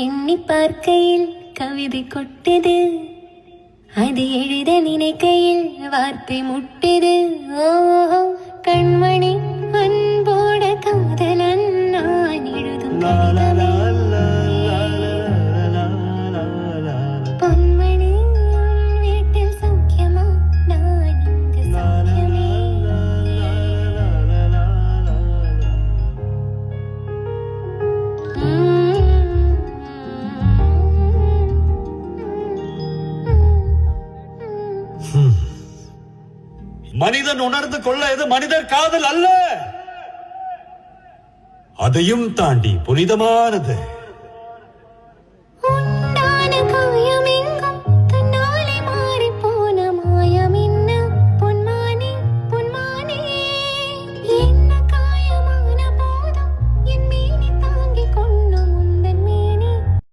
எண்ணி பார்க்கையில் கவிதை கொட்டது, அது எழுத நினைக்கையில் வார்த்தை முட்டது. ஓஹோ கண்மணி அன்போட காதலன் நான் எழுதும் பொன்மணி வீட்டில் சௌக்கியமா, நான் இங்கு சௌக்கியமே. மனிதன் உணர்ந்து கொள்ள இது மனிதர் காதல் அல்ல, அதையும் தாண்டி புனிதமானது.